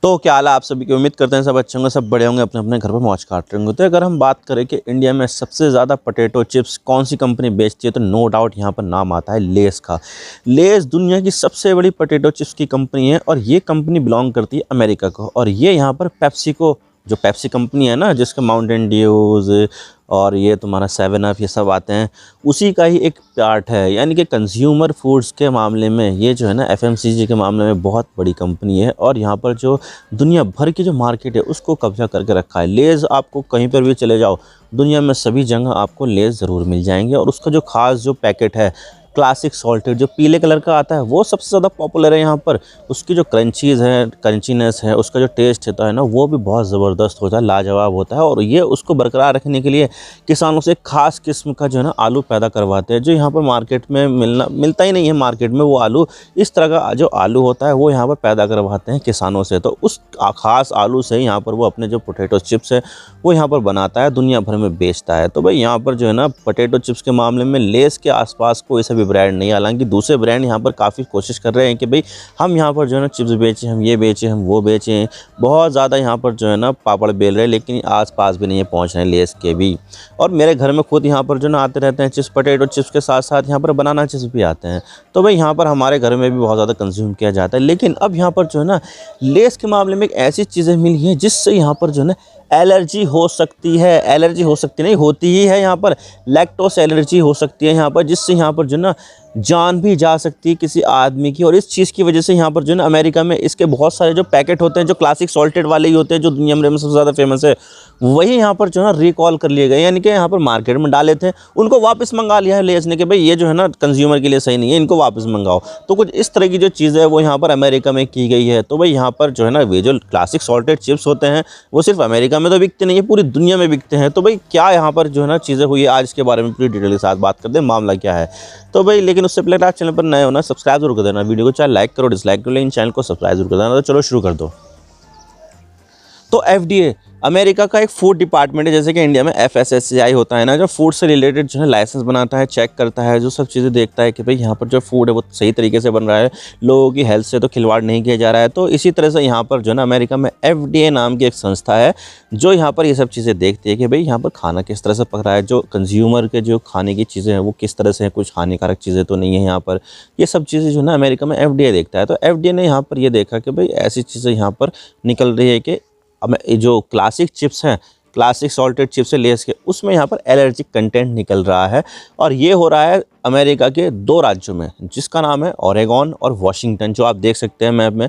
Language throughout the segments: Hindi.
तो क्या हाल है आप सभी की। उम्मीद करते हैं सब अच्छे होंगे, सब बड़े होंगे, अपने अपने घर पर मौज काट रहे होंगे। तो अगर हम बात करें कि इंडिया में सबसे ज़्यादा पोटैटो चिप्स कौन सी कंपनी बेचती है, तो नो डाउट यहाँ पर नाम आता है लेस का। लेस दुनिया की सबसे बड़ी पोटैटो चिप्स की कंपनी है और ये कंपनी बिलोंग करती है अमेरिका को। और ये यहाँ पर पेप्सी को, जो पेप्सी कंपनी है ना, जिसका माउंटेन ड्यूज और ये तुम्हारा 7 अप ये सब आते हैं, उसी का ही एक पार्ट है। यानी कि कंज्यूमर फूड्स के मामले में ये जो है ना एफएमसीजी के मामले में बहुत बड़ी कंपनी है और यहाँ पर जो दुनिया भर की जो मार्केट है उसको कब्जा करके रखा है। लेज़ आपको कहीं पर भी चले जाओ, दुनिया में सभी जगह आपको लेज़ ज़रूर मिल जाएंगे। और उसका जो खास जो पैकेट है क्लासिक सॉल्टेड जो पीले कलर का आता है वो सबसे ज़्यादा पॉपुलर है यहाँ पर। उसकी जो क्रंचीनेस है, उसका जो टेस्ट होता है ना, वो भी बहुत ज़बरदस्त होता है, लाजवाब होता है। और ये उसको बरकरार रखने के लिए किसानों से खास किस्म का जो है ना आलू पैदा करवाते हैं, जो यहाँ पर मार्केट में मिलता ही नहीं है। मार्केट में वो आलू, इस तरह का जो आलू होता है वो यहाँ पर पैदा करवाते हैं किसानों से। तो उस खास आलू से यहाँ पर वो अपने जो पोटैटो चिप्स है वो यहाँ पर बनाता है, दुनिया भर में बेचता है। तो भाई यहाँ पर जो है ना पोटैटो चिप्स के मामले में लेस के आसपास कोई सा भी ब्रांड नहीं। हालांकि दूसरे ब्रांड यहाँ पर काफ़ी कोशिश कर रहे हैं कि भाई हम यहाँ पर जो है ना चिप्स बेचें, हम ये बेचें, हम वो बेचें। बहुत ज़्यादा यहाँ पर जो है ना पापड़ बेल रहे हैं, लेकिन आसपास भी नहीं है पहुँच रहे हैं लेस के भी। और मेरे घर में खुद यहाँ पर जो ना आते रहते हैं चिप्स, पोटैटो चिप्स के साथ साथ यहाँ पर बनाना चिप्स भी आते हैं। तो भाई यहाँ पर हमारे घर में भी बहुत ज़्यादा कंज्यूम किया जाता है। लेकिन अब यहाँ पर जो है ना लेस के मामले में एक ऐसी चीज़ें मिली हैं जिससे यहाँ पर जो है ना एलर्जी हो सकती है। एलर्जी हो सकती नहीं, होती ही है यहाँ पर। लैक्टोस एलर्जी हो सकती है यहाँ पर, जिससे यहाँ पर जो ना जान भी जा सकती है किसी आदमी की। और इस चीज़ की वजह से यहाँ पर जो ना अमेरिका में इसके बहुत सारे जो पैकेट होते हैं, जो क्लासिक सॉल्टेड वाले ही होते हैं, जो दुनिया में सबसे ज़्यादा फेमस है, वही यहाँ पर जो है ना रिकॉल कर लिए गए। यानी कि यहाँ पर मार्केट में डाले थे, उनको वापस मंगा लिया है लेस ने कि भाई ये जो है ना कंज्यूमर के लिए सही नहीं है, इनको वापस मंगाओ। तो कुछ इस तरह की जो चीज़ है वो यहाँ पर अमेरिका में की गई है। तो भाई यहाँ पर जो है ना वे जो क्लासिक सॉल्टेड चिप्स होते हैं वो सिर्फ अमेरिका में तो बिकते नहीं है, पूरी दुनिया में बिकते हैं। तो भाई क्या यहाँ पर जो है ना चीज़ें हुई है, आज इसके बारे में पूरी डिटेल के साथ बात करते हैं, मामला क्या है। तो भाई लेकिन उससे पहले आप चैनल पर नए होना सब्सक्राइब जरूर कर देना, वीडियो को चाहे लाइक करो डिसलाइक करो, लेकिन चैनल को सब्सक्राइब जरूर कर देना। तो चलो शुरू कर दो। तो एफडीए अमेरिका का एक फूड डिपार्टमेंट है, जैसे कि इंडिया में एफएसएसएआई होता है ना, जो फूड से रिलेटेड जो है लाइसेंस बनाता है, चेक करता है, जो सब चीज़ें देखता है कि भाई यहाँ पर जो फूड है वो सही तरीके से बन रहा है, लोगों की हेल्थ से तो खिलवाड़ नहीं किया जा रहा है। तो इसी तरह से यहाँ पर जो है ना अमेरिका में एफडीए नाम की एक संस्था है जो यहाँ पर ये सब चीज़ें देखती है कि भाई यहाँ पर खाना किस तरह से पक रहा है, जो कंज्यूमर के जो खाने की चीज़ें हैं वो किस तरह से हैं, कुछ हानिकारक चीज़ें तो नहीं है यहाँ पर। ये सब चीज़ें जो है ना अमेरिका में एफडीए देखता है। तो एफडीए ने यहाँ पर ये देखा कि भाई ऐसी चीज़ें यहाँ पर निकल रही है कि जो क्लासिक चिप्स हैं, क्लासिक सॉल्टेड चिप्स है लेस के, उसमें यहाँ पर एलर्जिक कंटेंट निकल रहा है। और ये हो रहा है अमेरिका के 2 राज्यों में, जिसका नाम है ओरेगॉन और वाशिंगटन, जो आप देख सकते हैं मैप में।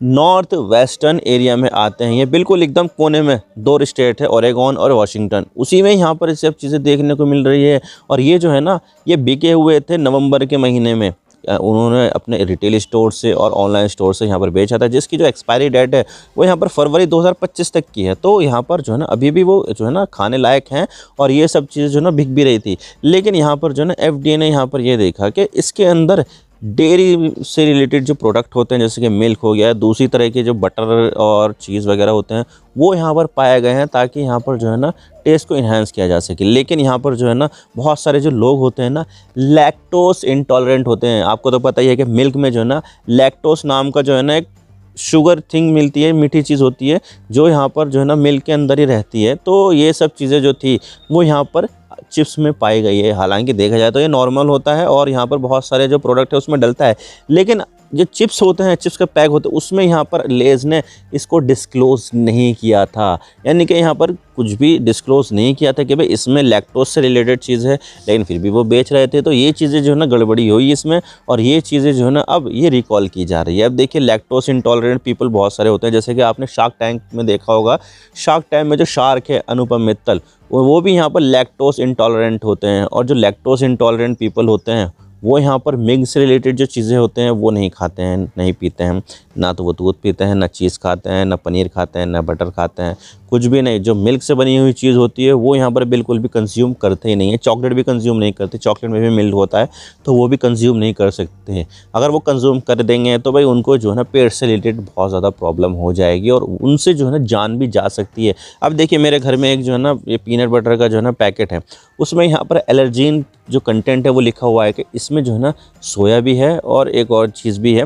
नॉर्थ वेस्टर्न एरिया में आते हैं ये, बिल्कुल एकदम कोने में 2 स्टेट है, ओरेगॉन और वाशिंगटन। उसी में यहाँ पर ये सब चीज़ें देखने को मिल रही है। और ये जो है ना ये बिके हुए थे नवंबर के महीने में, उन्होंने अपने रिटेल स्टोर से और ऑनलाइन स्टोर से यहाँ पर बेचा था, जिसकी जो एक्सपायरी डेट है वो यहाँ पर फरवरी 2025 तक की है। तो यहाँ पर जो है ना अभी भी वो जो है ना खाने लायक हैं और ये सब चीज़ें जो है ना बिक भी रही थी। लेकिन यहाँ पर जो है ना एफडीए ने यहाँ पर ये देखा कि इसके अंदर डेयरी से रिलेटेड जो प्रोडक्ट होते हैं, जैसे कि मिल्क हो गया, दूसरी तरह के जो बटर और चीज़ वगैरह होते हैं, वो यहाँ पर पाए गए हैं ताकि यहाँ पर जो है ना टेस्ट को इन्हांस किया जा सके। लेकिन यहाँ पर जो है ना बहुत सारे जो लोग होते हैं ना लैक्टोस इंटॉलरेंट होते हैं। आपको तो पता ही है कि मिल्क में जो है ना लैक्टोस नाम का जो है ना एक शुगर थिंग मिलती है, मीठी चीज़ होती है, जो यहाँ पर जो है ना मिल्क के अंदर ही रहती है। तो ये सब चीज़ें जो थी वो यहाँ पर चिप्स में पाई गई है। हालांकि देखा जाए तो ये नॉर्मल होता है और यहाँ पर बहुत सारे जो प्रोडक्ट है उसमें डलता है, लेकिन जो चिप्स होते हैं, चिप्स का पैक होते हैं, उसमें यहाँ पर लेज़ ने इसको डिस्क्लोज़ नहीं किया था। यानी कि यहाँ पर कुछ भी डिस्क्लोज़ नहीं किया था कि भाई इसमें लैक्टोज से रिलेटेड चीज़ है, लेकिन फिर भी वो बेच रहे थे। तो ये चीज़ें जो है ना गड़बड़ी हुई इसमें, और ये चीज़ें जो है ना अब ये रिकॉल की जा रही है। अब देखिए लैक्टोज इंटॉलरेंट पीपल बहुत सारे होते हैं, जैसे कि आपने शार्क टैंक में देखा होगा। शार्क टैंक में जो शार्क है अनुपम मित्तल, वो भी यहाँ पर लैक्टोज इंटॉलरेंट होते हैं। और जो लैक्टोज इंटॉलरेंट पीपल होते हैं वो यहाँ पर मिल्क से रिलेटेड जो चीज़ें होते हैं वो नहीं खाते हैं, नहीं पीते हैं। ना तो वो दूध पीते हैं, ना चीज़ खाते हैं, ना पनीर खाते हैं, ना बटर खाते हैं, कुछ भी नहीं। जो मिल्क से बनी हुई चीज़ होती है वो यहाँ पर बिल्कुल भी कंज्यूम करते ही नहीं है। चॉकलेट भी कंज्यूम नहीं करते, चॉकलेट में भी मिल्क होता है तो वो भी कंज्यूम नहीं कर सकते हैं। अगर वो कंज्यूम कर देंगे तो भाई उनको जो है ना पेट से रिलेटेड बहुत ज़्यादा प्रॉब्लम हो जाएगी और उनसे जो है ना जान भी जा सकती है। अब देखिए मेरे घर में एक जो है ना ये पीनट बटर का जो है ना पैकेट है, उसमें यहाँ पर एलर्जीन जो कंटेंट है वो लिखा हुआ है कि इसमें जो है ना सोया भी है और एक और चीज़ भी है।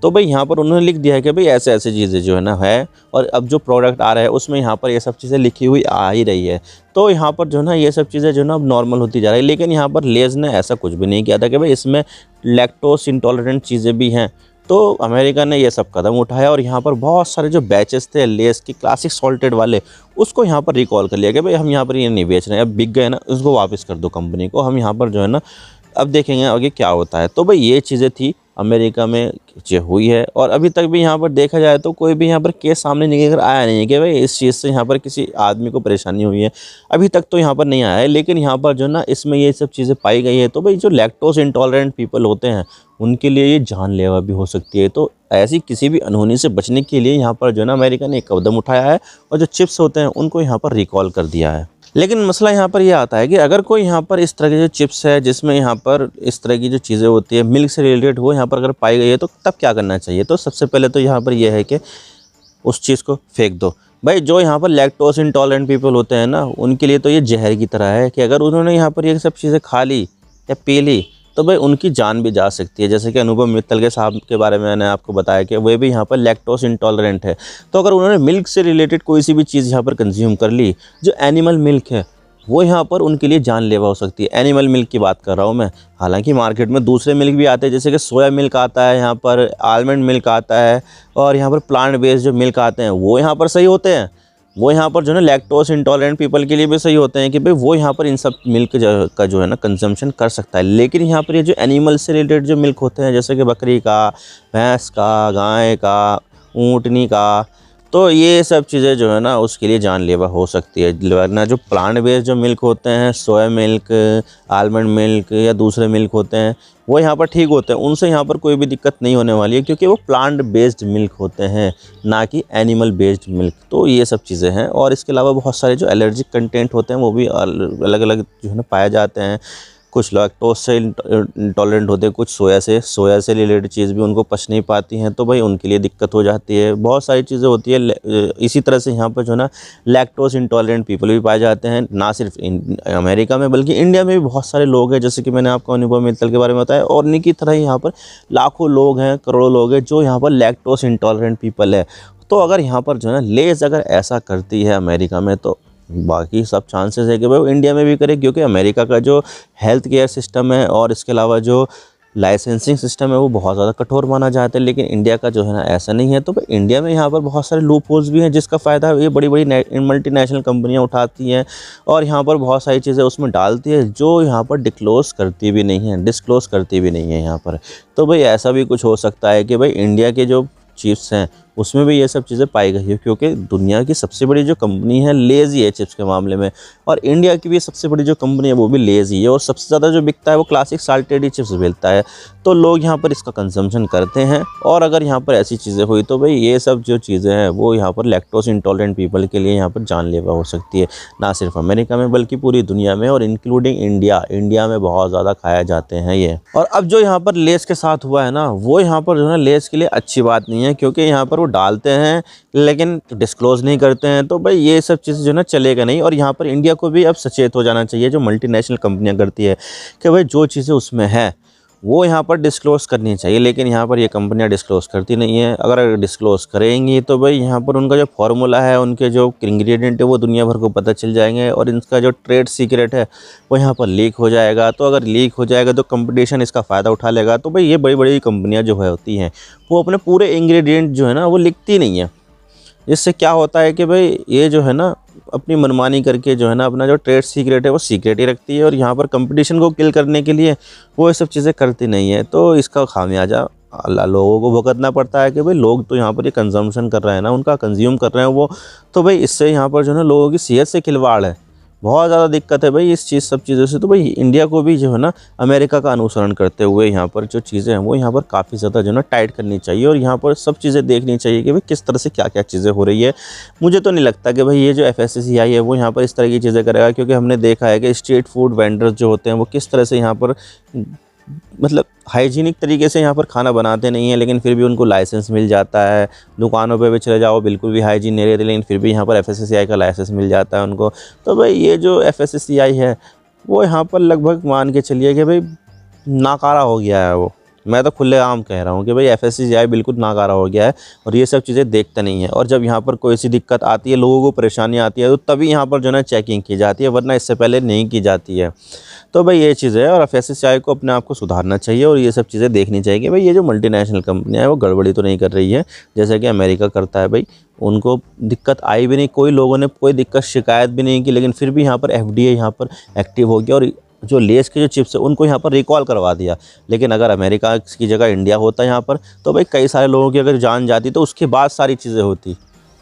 तो भाई यहाँ पर उन्होंने लिख दिया है कि भाई ऐसे ऐसे चीज़ें जो है ना है, और अब जो प्रोडक्ट आ रहा है उसमें यहाँ पर ये सब चीज़ें लिखी हुई आ ही रही है। तो यहाँ पर जो है ना ये सब चीज़ें जो है ना अब नॉर्मल होती जा रही है। लेकिन यहाँ पर लेज़ ने ऐसा कुछ भी नहीं किया था कि भाई इसमें लैक्टोस इंटॉलरेंट चीज़ें भी हैं। तो अमेरिका ने ये सब कदम उठाया और यहाँ पर बहुत सारे जो बैचेस थे लेस की क्लासिक सॉल्टेड वाले, उसको यहाँ पर रिकॉल कर लिया कि भाई हम यहाँ पर ये नहीं बेच रहे हैं, अब बिक गए ना, उसको वापस कर दो कंपनी को, हम यहाँ पर जो है ना अब देखेंगे आगे क्या होता है। तो भाई ये चीज़ें थी अमेरिका में जो हुई है, और अभी तक भी यहाँ पर देखा जाए तो कोई भी यहाँ पर केस सामने निकल कर आया नहीं है कि भाई इस चीज़ से यहाँ पर किसी आदमी को परेशानी हुई है, अभी तक तो यहाँ पर नहीं आया है। लेकिन यहाँ पर जो ना इसमें ये सब चीज़ें पाई गई है, तो भाई जो लैक्टोज इंटॉलरेंट पीपल होते हैं उनके लिए ये जानलेवा भी हो सकती है। तो ऐसी किसी भी अनहोनी से बचने के लिए यहाँ पर जो ना अमेरिका ने एक कदम उठाया है, और जो चिप्स होते हैं उनको यहाँ पर रिकॉल कर दिया है। लेकिन मसला यहाँ पर यह आता है कि अगर कोई यहाँ पर इस तरह के जो चिप्स है जिसमें यहाँ पर इस तरह की जो चीज़ें होती है मिल्क से रिलेटेड वो यहाँ पर अगर पाई गई है, तो तब क्या करना चाहिए। तो सबसे पहले तो यहाँ पर यह है कि उस चीज़ को फेंक दो। भाई जो यहाँ पर लैक्टोज इंटॉलरेंट पीपल होते हैं ना, उनके लिए तो ये जहर की तरह है कि अगर उन्होंने यहाँ पर ये सब चीज़ें खा ली या पी ली तो भाई उनकी जान भी जा सकती है। जैसे कि अनुभव मित्तल के साहब के बारे में मैंने आपको बताया कि वे भी यहाँ पर लैक्टोज इंटॉलरेंट है। तो अगर उन्होंने मिल्क से रिलेटेड कोई सी भी चीज़ यहाँ पर कंज्यूम कर ली, जो एनिमल मिल्क है, वो यहाँ पर उनके लिए जानलेवा हो सकती है। एनिमल मिल्क की बात कर रहा हूँ मैं। हालांकि मार्केट में दूसरे मिल्क भी आते हैं, जैसे कि सोया मिल्क आता है, यहाँ पर आलमंड मिल्क आता है, और यहाँ पर प्लांट बेस्ड जो मिल्क आते हैं वो यहाँ पर सही होते हैं। वो यहाँ पर जो है ना लैक्टोज इंटॉलरेंट पीपल के लिए भी सही होते हैं कि भाई वो यहाँ पर इन सब मिल्क का जो है ना कंजम्पशन कर सकता है। लेकिन यहाँ पर ये जो एनिमल से रिलेटेड जो मिल्क होते हैं, जैसे कि बकरी का, भैंस का, गाय का, ऊँटनी का, तो ये सब चीज़ें जो है ना उसके लिए जानलेवा हो सकती है। वरना जो प्लांट बेस्ड जो मिल्क होते हैं, सोया मिल्क, आलमंड मिल्क या दूसरे मिल्क होते हैं, वो यहाँ पर ठीक होते हैं, उनसे यहाँ पर कोई भी दिक्कत नहीं होने वाली है, क्योंकि वो प्लांट बेस्ड मिल्क होते हैं, ना कि एनिमल बेस्ड मिल्क। तो ये सब चीज़ें हैं। और इसके अलावा बहुत सारे जो एलर्जिक कंटेंट होते हैं वो भी अलग अलग जो है ना पाए जाते हैं। कुछ लैक्टोज से इंटॉलरेंट होते हैं, कुछ सोया से रिलेटेड चीज़ भी उनको पच नहीं पाती हैं, तो भाई उनके लिए दिक्कत हो जाती है। बहुत सारी चीज़ें होती है। इसी तरह से यहाँ पर जो ना लैक्टोज इंटॉलरेंट पीपल भी पाए जाते हैं, ना सिर्फ अमेरिका में बल्कि इंडिया में भी बहुत सारे लोग हैं, जैसे कि मैंने आपको अनुभव मित्तल के बारे में बताया। और इन्हीं की तरह ही यहाँ पर लाखों लोग हैं, करोड़ों लोग हैं जो यहाँ पर लैक्टोज इंटॉलरेंट पीपल है। तो अगर यहाँ पर जो है ना लेज़ अगर ऐसा करती है अमेरिका में, तो बाकी सब चांसेस है कि भाई वो इंडिया में भी करे, क्योंकि अमेरिका का जो हेल्थ केयर सिस्टम है और इसके अलावा जो लाइसेंसिंग सिस्टम है वो बहुत ज़्यादा कठोर माना जाता है। लेकिन इंडिया का जो है ना ऐसा नहीं है। तो भाई इंडिया में यहाँ पर बहुत सारे लूप होल्स भी हैं, जिसका फ़ायदा ये बड़ी बड़ी मल्टीनेशनल कंपनियाँ उठाती हैं, और यहाँ पर बहुत सारी चीज़ें उसमें डालती है जो यहाँ पर डिस्क्लोज़ करती भी नहीं है यहाँ पर। तो भाई ऐसा भी कुछ हो सकता है कि भाई इंडिया के जो चिप्स हैं उसमें भी ये सब चीज़ें पाई गई है, क्योंकि दुनिया की सबसे बड़ी जो कंपनी है लेज़ ही है चिप्स के मामले में, और इंडिया की भी सबसे बड़ी जो कंपनी है वो भी लेज़ ही है, और सबसे ज़्यादा जो बिकता है वो क्लासिक साल्टेड ही चिप्स मिलता है। तो लोग यहाँ पर इसका कंजम्पशन करते हैं। और अगर यहाँ पर ऐसी चीज़ें हुई तो भाई ये सब जो चीज़ें हैं वो यहाँ पर लैक्टोज इंटॉलरेंट पीपल के लिए यहाँ पर जानलेवा हो सकती है, ना सिर्फ अमेरिका में बल्कि पूरी दुनिया में, और इंक्लूडिंग इंडिया में बहुत ज़्यादा खाए जाते हैं ये। और अब जो यहाँ पर लेज़ के साथ हुआ है ना, वो यहाँ पर जो है लेज़ के लिए अच्छी बात नहीं है, क्योंकि यहाँ पर वो डालते हैं लेकिन डिस्क्लोज़ नहीं करते हैं। तो भाई ये सब चीज़ें जो ना चलेगा नहीं। और यहाँ पर इंडिया को भी अब सचेत हो जाना चाहिए, जो मल्टीनेशनल कंपनियां करती है, कि भाई जो चीज़ें उसमें है वो यहाँ पर डिस्क्लोज़ करनी चाहिए। लेकिन यहाँ पर ये कंपनियां डिस्क्लोज़ करती नहीं है। अगर डिस्क्लोज़ करेंगी तो भाई यहाँ पर उनका जो फार्मूला है, उनके जो इंग्रेडिएंट है वो दुनिया भर को पता चल जाएंगे, और इनका जो ट्रेड सीक्रेट है वो यहाँ पर लीक हो जाएगा। तो अगर लीक हो जाएगा तो कंपटीशन इसका फ़ायदा उठा लेगा। तो भाई ये बड़ी बड़ी कंपनियाँ जो है होती हैं वो अपने पूरे इंग्रेडिएंट जो है ना वो लिखती नहीं है। इससे क्या होता है कि भाई ये जो है ना अपनी मनमानी करके जो है ना अपना जो ट्रेड सीक्रेट है वो सीक्रेट ही रखती है, और यहाँ पर कंपटीशन को किल करने के लिए वो ये सब चीज़ें करती नहीं है। तो इसका खामियाजा लोगों को भुगतना पड़ता है कि भाई लोग तो यहाँ पर ये कंजम्पशन कर रहे हैं ना, उनका कंज्यूम कर रहे हैं वो, तो भाई इससे यहाँ पर जो है ना लोगों की सेहत से खिलवाड़ है। बहुत ज़्यादा दिक्कत है भाई इस सब चीज़ों से। तो भाई इंडिया को भी जो है ना अमेरिका का अनुसरण करते हुए यहाँ पर जो चीज़ें हैं वो यहाँ पर काफ़ी ज़्यादा जो है ना टाइट करनी चाहिए, और यहाँ पर सब चीज़ें देखनी चाहिए कि भाई किस तरह से क्या क्या चीज़ें हो रही है। मुझे तो नहीं लगता कि भाई ये जो FSSAI है वो यहाँ पर इस तरह की चीज़ें करेगा, क्योंकि हमने देखा है कि स्ट्रीट फूड वेंडर्स जो होते हैं वो किस तरह से यहाँ पर मतलब हाइजीनिक तरीके से यहाँ पर खाना बनाते नहीं हैं, लेकिन फिर भी उनको लाइसेंस मिल जाता है। दुकानों पे भी चले जाओ बिल्कुल भी हाइजीन नहीं रहती, लेकिन फिर भी यहाँ पर FSSAI का लाइसेंस मिल जाता है उनको। तो भाई ये जो FSSAI है वो यहाँ पर लगभग मान के चलिए कि भाई नाकारा हो गया है वो। मैं तो खुलेआम कह रहा हूँ कि भाई FSCCI बिल्कुल नाकारा हो गया है और ये सब चीज़ें देखते नहीं है। और जब यहाँ पर कोई सी दिक्कत आती है, लोगों को परेशानी आती है, तो तभी यहाँ पर जो है ना चेकिंग की जाती है, वरना इससे पहले नहीं की जाती है। तो भाई ये चीज़ है और FSCCI को अपने आप को सुधारना चाहिए और ये सब चीज़ें देखनी चाहिए कि भाई ये जो मल्टीनेशनल कंपनियाँ हैं वो गड़बड़ी तो नहीं कर रही है, जैसा कि अमेरिका करता है। भाई उनको दिक्कत आई भी नहीं, कोई लोगों ने कोई दिक्कत शिकायत भी नहीं की, लेकिन फिर भी यहाँ पर FDA यहाँ पर एक्टिव हो गया और जो लेस के जो चिप्स है उनको यहाँ पर रिकॉल करवा दिया। लेकिन अगर अमेरिका की जगह इंडिया होता यहाँ पर, तो भाई कई सारे लोगों की अगर जान जाती तो उसके बाद सारी चीज़ें होती।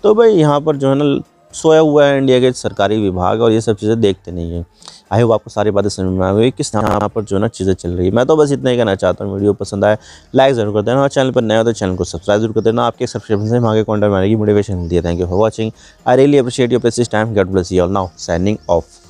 तो भाई यहाँ पर जो है ना सोया हुआ है इंडिया के सरकारी विभाग और ये सब चीज़ें देखते नहीं है। आई होप आपको सारी बातें समझ में आ गई किस यहाँ पर जो है ना चीज़ें चल रही है। मैं तो बस इतना ही कहना चाहता हूँ, वीडियो पसंद आए लाइक ज़रूर कर देना और चैनल पर नया हो तो चैनल को सब्सक्राइब जरूर कर देना। आपके सब्सक्रिप्शन से आगे कंटेंट बनाने की मोटिवेशन मिलती है। Thank you for watching, I really appreciate your precious time. God bless you all. Now signing off.